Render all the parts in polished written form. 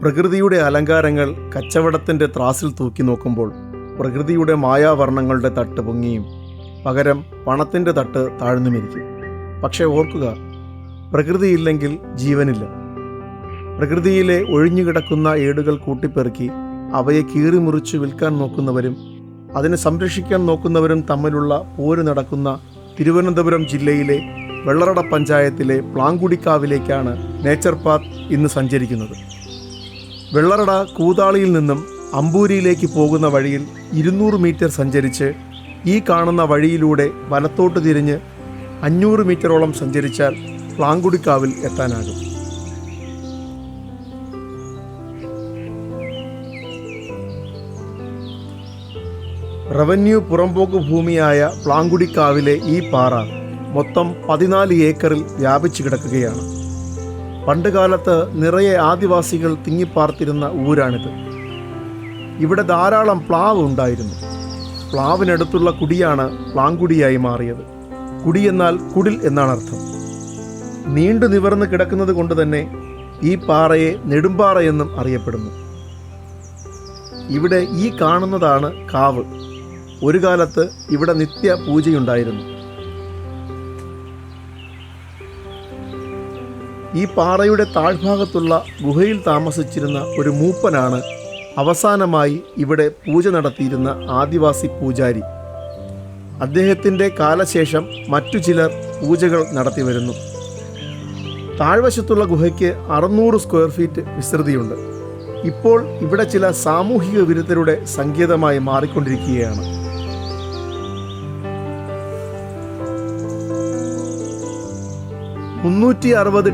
പ്രകൃതിയുടെ അലങ്കാരങ്ങൾ കച്ചവടത്തിൻ്റെ ത്രാസിൽ തൂക്കി നോക്കുമ്പോൾ പ്രകൃതിയുടെ മായാവർണ്ണങ്ങളുടെ തട്ട് പൊങ്ങിയും പകരം പണത്തിൻ്റെ തട്ട് താഴ്ന്നുമിരിക്കും. പക്ഷേ ഓർക്കുക, പ്രകൃതിയില്ലെങ്കിൽ ജീവനില്ല. പ്രകൃതിയിലെ ഒഴിഞ്ഞുകിടക്കുന്ന ഏടുകൾ കൂട്ടിപ്പെറുക്കി അവയെ കീറിമുറിച്ച് വിൽക്കാൻ നോക്കുന്നവരും അതിനെ സംരക്ഷിക്കാൻ നോക്കുന്നവരും തമ്മിലുള്ള പോര് നടക്കുന്ന തിരുവനന്തപുരം ജില്ലയിലെ വെള്ളറട പഞ്ചായത്തിലെ പ്ലാങ്കുടിക്കാവിലേക്കാണ് നേച്ചർ പാത്ത് ഇന്ന് സഞ്ചരിക്കുന്നത്. വെള്ളറട കൂതാളിയിൽ നിന്നും അമ്പൂരിയിലേക്ക് പോകുന്ന വഴിയിൽ 200 മീറ്റർ സഞ്ചരിച്ച് ഈ കാണുന്ന വഴിയിലൂടെ വലത്തോട്ട് തിരിഞ്ഞ് 500 മീറ്ററോളം സഞ്ചരിച്ചാൽ പ്ലാങ്കുടിക്കാവിൽ എത്താനാകും. റവന്യൂ പുറമ്പോക്ക് ഭൂമിയായ പ്ലാങ്കുടിക്കാവിലെ ഈ പാറ മൊത്തം 14 ഏക്കറിൽ വ്യാപിച്ചു കിടക്കുകയാണ്. പണ്ടുകാലത്ത് നിറയെ ആദിവാസികൾ തിങ്ങിപ്പാർത്തിരുന്ന ഊരാണിത്. ഇവിടെ ധാരാളം പ്ലാവ് ഉണ്ടായിരുന്നു. പ്ലാവിനടുത്തുള്ള കുടിയാണ് പ്ലാങ്കുടിയായി മാറിയത്. കുടി എന്നാൽ കുടിൽ എന്നാണ് അർത്ഥം. നീണ്ടു നിവർന്ന് കിടക്കുന്നത് കൊണ്ട് തന്നെ ഈ പാറയെ നെടുമ്പാറ എന്നും അറിയപ്പെടുന്നു. ഇവിടെ ഈ കാണുന്നതാണ് കാവ്. ഒരു കാലത്ത് ഇവിടെ നിത്യ പൂജയുണ്ടായിരുന്നു. ഈ പാറയുടെ താഴ്ഭാഗത്തുള്ള ഗുഹയിൽ താമസിച്ചിരുന്ന ഒരു മൂപ്പനാണ് അവസാനമായി ഇവിടെ പൂജ നടത്തിയിരുന്ന ആദിവാസി പൂജാരി. അദ്ദേഹത്തിൻ്റെ കാലശേഷം മറ്റു ചിലർ പൂജകൾ നടത്തി വരുന്നു. താഴ്വശത്തുള്ള ഗുഹയ്ക്ക് 600 സ്ക്വയർ ഫീറ്റ് വിസ്തൃതിയുണ്ട്. ഇപ്പോൾ ഇവിടെ ചില സാമൂഹിക വിരുദ്ധരുടെ സങ്കേതമായി മാറിക്കൊണ്ടിരിക്കുകയാണ്.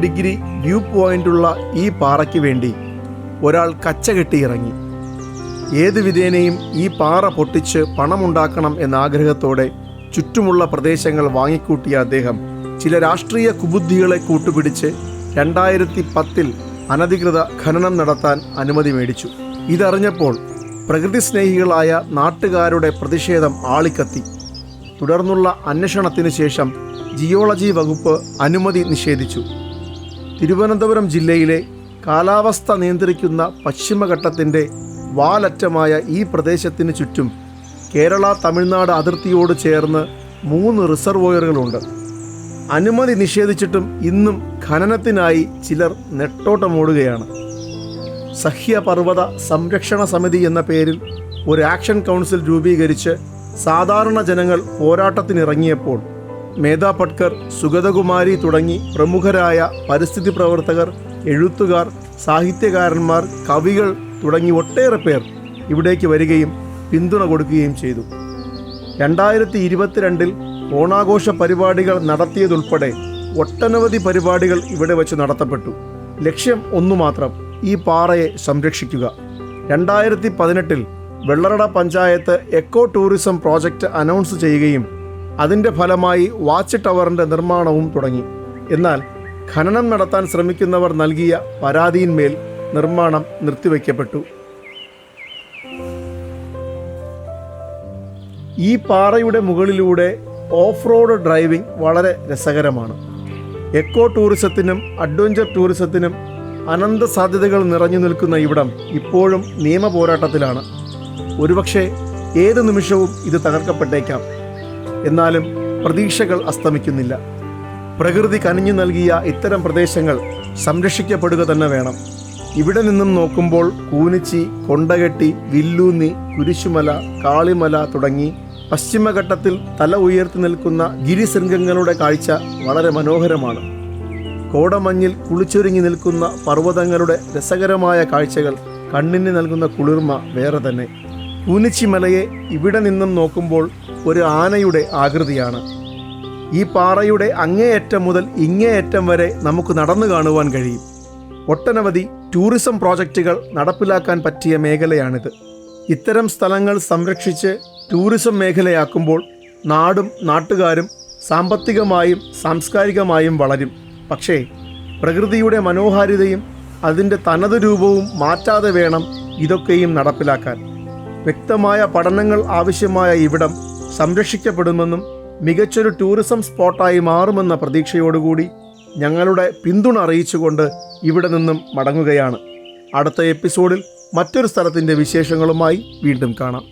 ഡിഗ്രി വ്യൂ പോയിന്റുള്ള ഈ പാറയ്ക്ക് വേണ്ടി ഒരാൾ കച്ച കെട്ടിയിറങ്ങി. ഏത് വിധേനയും ഈ പാറ പൊട്ടിച്ച് പണമുണ്ടാക്കണം എന്ന ആഗ്രഹത്തോടെ ചുറ്റുമുള്ള പ്രദേശങ്ങൾ വാങ്ങിക്കൂട്ടിയ അദ്ദേഹം ചില രാഷ്ട്രീയ കുബുദ്ധികളെ കൂട്ടുപിടിച്ച് 2010 അനധികൃത ഖനനം നടത്താൻ അനുമതി മേടിച്ചു. ഇതറിഞ്ഞപ്പോൾ പ്രകൃതി സ്നേഹികളായ നാട്ടുകാരുടെ പ്രതിഷേധം ആളിക്കത്തി. തുടർന്നുള്ള അന്വേഷണത്തിന് ശേഷം ജിയോളജി വകുപ്പ് അനുമതി നിഷേധിച്ചു. തിരുവനന്തപുരം ജില്ലയിലെ കാലാവസ്ഥ നിയന്ത്രിക്കുന്ന പശ്ചിമഘട്ടത്തിൻ്റെ വാലറ്റമായ ഈ പ്രദേശത്തിന് ചുറ്റും കേരള തമിഴ്നാട് അതിർത്തിയോട് ചേർന്ന് 3 റിസർവോയറുകളുണ്ട്. അനുമതി നിഷേധിച്ചിട്ടും ഇന്നും ഖനനത്തിനായി ചിലർ നെട്ടോട്ടമോടുകയാണ്. സഹ്യപർവ്വത സംരക്ഷണ സമിതി എന്ന പേരിൽ ഒരു ആക്ഷൻ കൗൺസിൽ രൂപീകരിച്ച് സാധാരണ ജനങ്ങൾ പോരാട്ടത്തിനിറങ്ങിയപ്പോൾ മേധാ പട്കർ, സുഗതകുമാരി തുടങ്ങി പ്രമുഖരായ പരിസ്ഥിതി പ്രവർത്തകർ, എഴുത്തുകാർ, സാഹിത്യകാരന്മാർ, കവികൾ തുടങ്ങി ഒട്ടേറെ പേർ ഇവിടേക്ക് വരികയും പിന്തുണ കൊടുക്കുകയും ചെയ്തു. 2022 ഓണാഘോഷ പരിപാടികൾ നടത്തിയതുൾപ്പെടെ ഒട്ടനവധി പരിപാടികൾ ഇവിടെ വച്ച് നടത്തപ്പെട്ടു. ലക്ഷ്യം ഒന്നുമാത്രം: ഈ പാറയെ സംരക്ഷിക്കുക. 2018 Vellarada panchayat eco tourism project announce ചെയ്യുകയും അതിൻ്റെ ഫലമായി വാച്ച് ടവറിൻ്റെ നിർമ്മാണവും തുടങ്ങി. എന്നാൽ ഖനനം നടത്താൻ ശ്രമിക്കുന്നവർ നൽകിയ പരാതിയിന്മേൽ നിർമ്മാണം നിർത്തിവെക്കപ്പെട്ടു. ഈ പാറയുടെ മുകളിലൂടെ ഓഫ് റോഡ് ഡ്രൈവിംഗ് വളരെ രസകരമാണ്. എക്കോ ടൂറിസത്തിനും അഡ്വഞ്ചർ ടൂറിസത്തിനും അനന്ത സാധ്യതകൾ നിറഞ്ഞു നിൽക്കുന്ന ഇവിടം ഇപ്പോഴും നിയമ പോരാട്ടത്തിലാണ്. ഒരുപക്ഷെ ഏത് നിമിഷവും ഇത് തകർക്കപ്പെട്ടേക്കാം. എന്നാലും പ്രതീക്ഷകൾ അസ്തമിക്കുന്നില്ല. പ്രകൃതി കനിഞ്ഞു നൽകിയ ഇത്തരം പ്രദേശങ്ങൾ സംരക്ഷിക്കപ്പെടുക തന്നെ വേണം. ഇവിടെ നിന്നും നോക്കുമ്പോൾ കൂനിച്ചി, കൊണ്ടകെട്ടി, വില്ലൂന്നി, കുരിശുമല, കാളിമല തുടങ്ങി പശ്ചിമഘട്ടത്തിൽ തല ഉയർത്തി നിൽക്കുന്ന ഗിരിശൃംഗങ്ങളുടെ കാഴ്ച വളരെ മനോഹരമാണ്. കോടമഞ്ഞിൽ കുളിച്ചൊരുങ്ങി നിൽക്കുന്ന പർവ്വതങ്ങളുടെ രസകരമായ കാഴ്ചകൾ കണ്ണിന് നൽകുന്ന കുളിർമ വേറെ തന്നെ. കൂനിച്ചിമലയെ ഇവിടെ നിന്നും നോക്കുമ്പോൾ ഒരു ആനയുടെ ആകൃതിയാണ്. ഈ പാറയുടെ അങ്ങേയറ്റം മുതൽ ഇങ്ങേയറ്റം വരെ നമുക്ക് നടന്നു കാണുവാൻ കഴിയും. ഒട്ടനവധി ടൂറിസം പ്രോജക്റ്റുകൾ നടപ്പിലാക്കാൻ പറ്റിയ മേഖലയാണിത്. ഇത്തരം സ്ഥലങ്ങൾ സംരക്ഷിച്ച് ടൂറിസം മേഖലയാക്കുമ്പോൾ നാടും നാട്ടുകാരും സാമ്പത്തികമായും സാംസ്കാരികമായും വളരും. പക്ഷേ പ്രകൃതിയുടെ മനോഹാരിതയും അതിൻ്റെ തനത് രൂപവും മാറ്റാതെ വേണം ഇതൊക്കെയും നടപ്പിലാക്കാൻ. വ്യക്തമായ പഠനങ്ങൾ ആവശ്യമായ ഇവിടം സംരക്ഷിക്കപ്പെടുമെന്നും മികച്ചൊരു ടൂറിസം സ്പോട്ടായി മാറുമെന്ന പ്രതീക്ഷയോടുകൂടി ഞങ്ങളുടെ പിന്തുണ അറിയിച്ചുകൊണ്ട് ഇവിടെ നിന്നും മടങ്ങുകയാണ്. അടുത്ത എപ്പിസോഡിൽ മറ്റൊരു സ്ഥലത്തിൻ്റെ വിശേഷങ്ങളുമായി വീണ്ടും കാണാം.